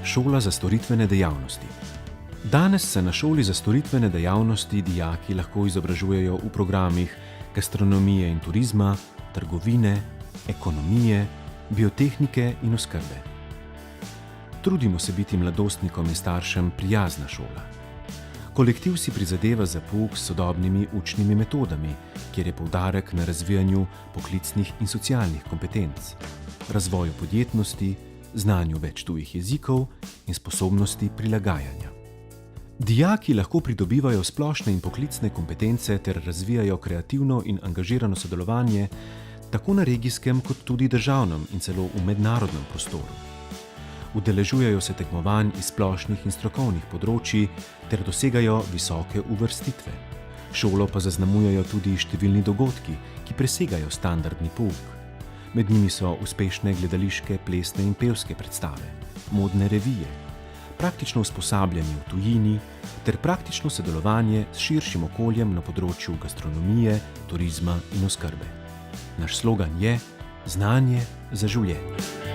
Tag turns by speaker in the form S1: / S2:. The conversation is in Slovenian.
S1: Šola za storitvene dejavnosti. Danes se na šoli za storitvene dejavnosti dijaki lahko izobražujejo v programih gastronomije in turizma, trgovine, ekonomije, biotehnike in oskrbe. Trudimo se biti mladostnikom in staršem prijazna šola. Kolektiv si prizadeva za pouk s sodobnimi učnimi metodami, kjer je poudarek na razvijanju poklicnih in socialnih kompetenc, razvoju podjetnosti, znanju več tujih jezikov in sposobnosti prilagajanja. Dijaki lahko pridobivajo splošne in poklicne kompetence ter razvijajo kreativno in angažirano sodelovanje tako na regijskem kot tudi državnem in celo v mednarodnem prostoru. Udeležujejo se tekmovanj iz splošnih in strokovnih področji ter dosegajo visoke uvrstitve. Šolo pa zaznamujejo tudi številni dogodki, ki presegajo standardni pouk. Med njimi so uspešne gledališke, plesne in pevske predstave, modne revije, praktično usposabljanje v tujini ter praktično sodelovanje s širšim okoljem na področju gastronomije, turizma in oskrbe. Naš slogan je: znanje za življenje.